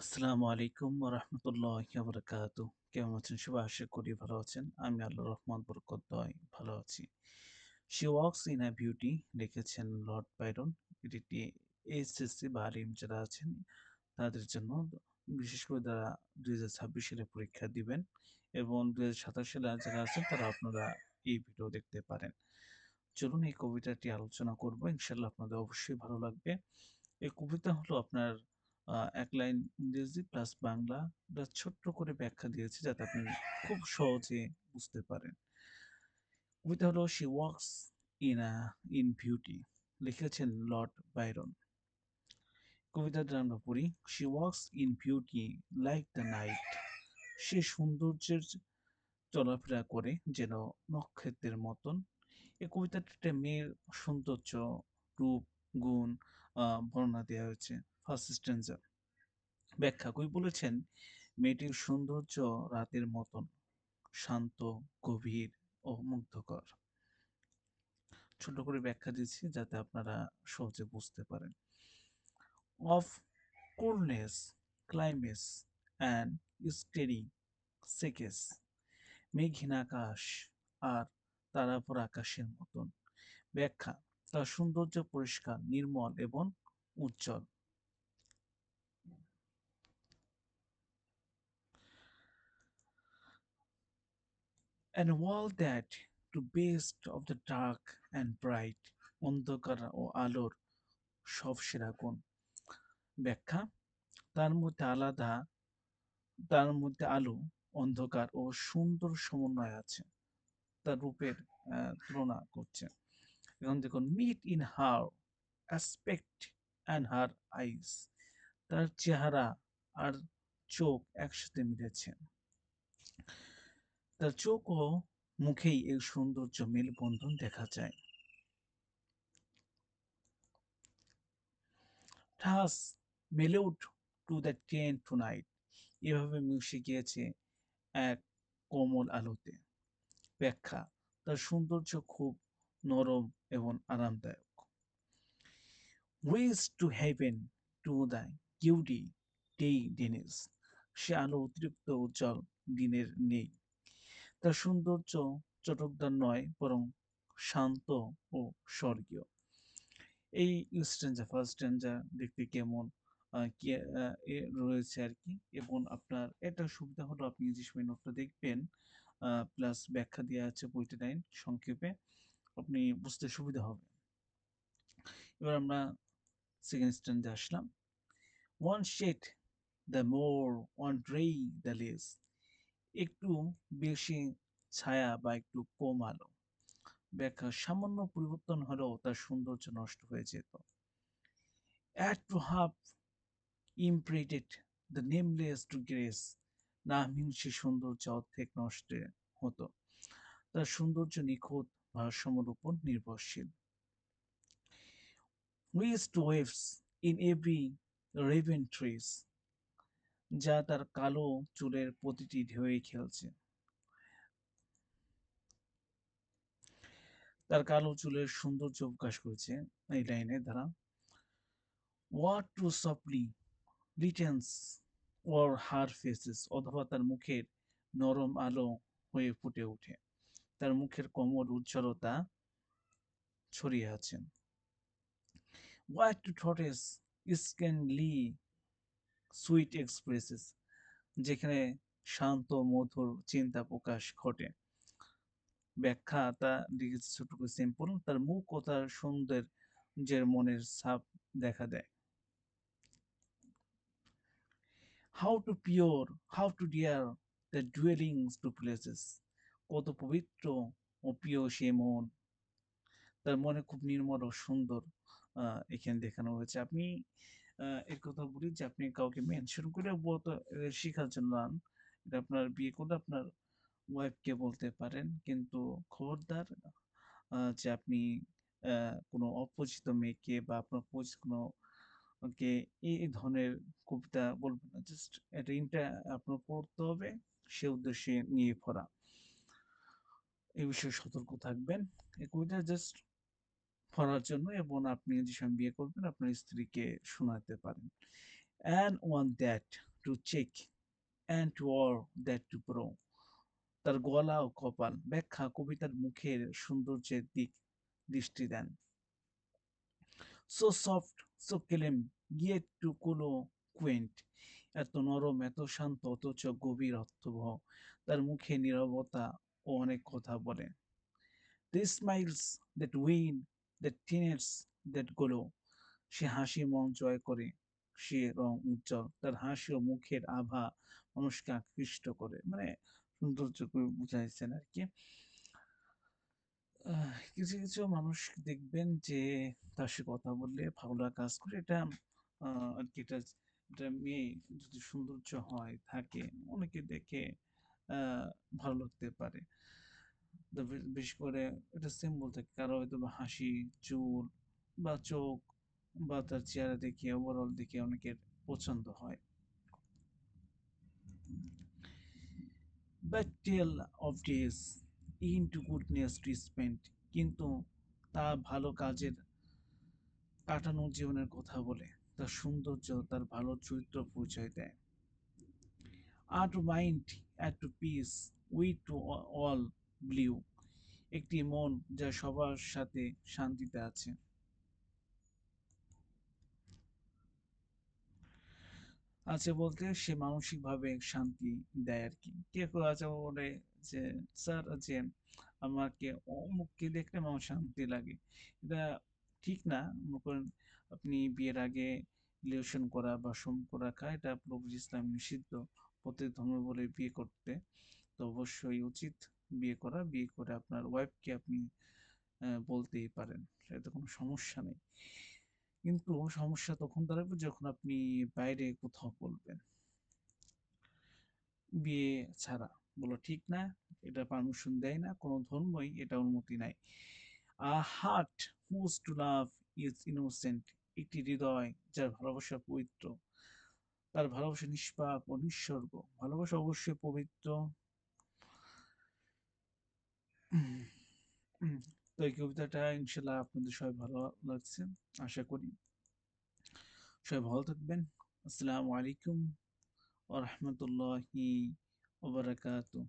আসসালামু আলাইকুম ওয়া রাহমাতুল্লাহি ওয়া বারাকাতুহু। কেমন আছেন সবাই? আশা করি ভালো আছেন। আমি আল্লাহর রহমত বরকত দয়ায় ভালো আছি। 'She Walks in a Beauty' লিখেছেন লর্ড বাইরন। এটি একটি এইচএসসি বা আলিম যারা আছেন তাদের জন্য বিশেষ করে যারা ২০২৬ সালে পরীক্ষা দিবেন এবং ২০২৭ সালে যারা আছেন তারা আপনারা এই ভিডিও দেখতে পারেন। চলুন এই কবিতাটি আলোচনা করব। ইনশাআল্লাহ আপনাদের অবশ্যই ভালো লাগবে। এই কবিতা হলো আপনার ১ লাইন ইংরেজি প্লাস বাংলা প্লাস ছোট্ট করে ব্যাখ্যা দিয়েছি যাতে আপনি খুব সহজে বুঝতে পারেন। কবিতা হলো 'She walks in beauty' লিখেছেন লর্ড বাইরন। কবিতাটা আমরা পড়ি। 'She walks in beauty like the night' সে সৌন্দর্যের চলাফেরা করে যেন নক্ষত্রের মতন। এই কবিতাটাতে একটা মেয়ের সৌন্দর্য, রূপ, গুণ বর্ণনা দেয়া হয়েছে। ফার্স্ট স্ট্যান্জা ব্যাখ্যা কবি বলেছেন, মেয়েটির সৌন্দর্য রাতের মতন শান্ত, গভীর ও মুগ্ধকর। ছোট করে ব্যাখ্যা দিচ্ছি যাতে আপনারা সহজে বুঝতে পারেন। Of coolness, climax and starry skies মেঘহীন আকাশ আর তারাভরা আকাশের মতন। ব্যাখ্যা তার সৌন্দর্য পরিষ্কার, নির্মল এবং উজ্জ্বল। And all that to best of the dark and bright অন্ধকার ও আলোর সব সেরা গুণ। ব্যাখ্যা তার মধ্যে তার মধ্যে আলো, অন্ধকার ও সুন্দর সমন্বয় আছে। তার রূপের তুলনা করছে। এখন দেখুন meet in her aspect and her eyes তার চেহারা আর চোখ একসাথে মিলেছে। তার চোখ ও মুখেই এই সৌন্দর্য মেলবন্ধন দেখা যায়। Thus mellowed to the tender night এভাবে মিশে গিয়েছে এক কোমল আলোতে। ব্যাখ্যা তার সৌন্দর্য খুব নরম এবং আরামদায়ক। Ways to heaven to the gaudy day Dennis সে আলো অতিরিক্ত উজ্জ্বল দিনের নেই। তার সৌন্দর্য চটকদার নয় বরং শান্ত ও স্বর্গীয়। এই স্ট্যান্জা ফার্স্ট স্ট্যান্জা দেখতে কেমন কি রয়েছে আরকি এবং আপনার এটা সুবিধা হলো আপনি যে সময় নোটটা দেখবেন প্লাস ব্যাখ্যা দেয়া আছে বইতে লাইন সংক্ষেপে আপনি বুঝতে সুবিধা হবে। এবার আমরা সেকেন্ড স্ট্যান্ডে আসলাম। One shade the more, one ray the less একটু বেশি ছায়া বা একটু কম আলো। ব্যাখ্যা সামান্য পরিবর্তন হলেও তার সৌন্দর্য নষ্ট হয়ে যেত। Add to half imprinted the nameless to grace নামহীন সে সৌন্দর্য অর্ধেক নষ্টে হতো। তার সৌন্দর্য নিখুঁত ভারসাম্যের উপর নির্ভরশীল। Waste waves in every raven trees যা তার কালো চুলের প্রতিটি ঢেউয়ে খেলছে। তার কালো চুলের সৌন্দর্য প্রকাশ করেছে এই লাইনের দ্বারা। What too softly lightens or her faces অথবা তার মুখের নরম আলো হয়ে ফুটে ওঠে। তার মুখের কোমল উজ্জ্বলতা ছড়িয়ে আছে। What to thoughts scanly sweet expresses যেখানে শান্ত মধুর চিন্তা প্রকাশ ঘটে। ব্যাখ্যা তা লিখেছে ছোট করে সিম্পল। তার মুখ ও তার সৌন্দর্যের মনের ছাপ দেখা দেয়। How to pure, how to dear the dwellings to places কত পবিত্র ও প্রিয় সে মন। তার মনে খুব নির্মল ও সুন্দর এখানে দেখানো হয়েছে। আপনি এর কথা বলি যে আপনি কাউকে মেনশন করে শিখার জন্য আন। এটা আপনার বিয়ে করলে আপনার ওয়াইফকে বলতে পারেন। কিন্তু খবরদার যে আপনি কোনো অপরিচিত মেয়েকে বা আপনার পরিচিত কোনো কে এই ধরনের কবিতা বলবেন না। জাস্ট এটা আপনার পড়তে হবে সে উদ্দেশ্যে নিয়ে পড়া। এই বিষয়ে সতর্ক থাকবেন। এই কবিতা জাস্ট পড়ার জন্য এবং আপনি যে সময় বিয়ে করবেন আপনার স্ত্রীকে শোনাতে পারেন। And on that to cheek and wore that to pro. তার গলা ও কপাল ব্যাখ্যা কবিতার মুখের সৌন্দর্যের দিক দৃষ্টি দেন। So soft, so calm, yet to cool quaint. এত নরম, এত শান্ত, অথচ গভীর অর্থবহ। তার মুখে নীরবতা ও অনেক কথা বলে। The smiles that win, that tears, that glow. সে হাসি মন জয় করে, সে রং উজ্জ্বল। তার হাসি ও মুখের আভা মানুষকে আকৃষ্ট করে। মানে সৌন্দর্য করে বুঝাইছেন আর কি। কিছু, কিছু মানুষ দেখবেন যে তার সাথে কথা বললে ভালো লাগা কাজ করে। এটা আরকি এটা মেয়ে যদি সৌন্দর্য হয়, থাকে, অনেকে দেখে আ ভালো লাগতে পারে। তো বিশেষ করে এটা সিম্বল থাকে। কারো হয়তোবা হাসি, চুল বা চোখ বা তার চেহারা দেখে ওভারঅল দেখে অনেকের পছন্দ হয়। But tale of days into goodness to spend, কিন্তু তা ভালো কাজের কাটানোর জীবনের কথা বলে। তার সৌন্দর্য, তার ভালো চরিত্র পরিচয় দেয়। Are to mind, at to peace, we to all blue. একটি মন যা সবার সাথে শান্তিতে আছে। আছে বলতে সে মানসিকভাবে শান্তি দেয় আরকি। কেউ, কেউ আছে বলে যে, "স্যার যে আমাকে অমুককে দেখলে আমার শান্তি লাগে।" এটা ঠিক না। মনে করেন আপনি বিয়ের আগে রিলেশন করা বা সম্পর্ক রাখা এটা পুরোপুরি ইসলাম নিষিদ্ধ। প্রত্যেক ধর্মাবলম্বী বিয়ে করতে। তো অবশ্যই উচিত বিয়ে করা। বিয়ে করে আপনার ওয়াইফকে আপনি বলতেই পারেন। এতে কোনো সমস্যা নেই। কিন্তু সমস্যা তখন দাঁড়াবে যখন আপনি বাইরে কোথাও বলবেন। বিয়ে ছাড়া বলা ঠিক না। এটা পারমিশন দেয় না। কোন ধর্মই এটা অনুমতি নাই। A heart whose to love is innocent. একটি হৃদয় যার ভালোবাসা পবিত্র। তার ভালোবাসা নিষ্পাপ ও নিঃস্বর্গ। ভালোবাসা অবশ্যই পবিত্র। উম, উম, তো এই কবিতাটা ইনশাল্লাহ আপনাদের সবাই ভালো লাগছে। আশা করি। সবাই ভালো থাকবেন। আসসালামু আলাইকুম ওয়া রাহমাতুল্লাহি ওয়া বারাকাতুহু।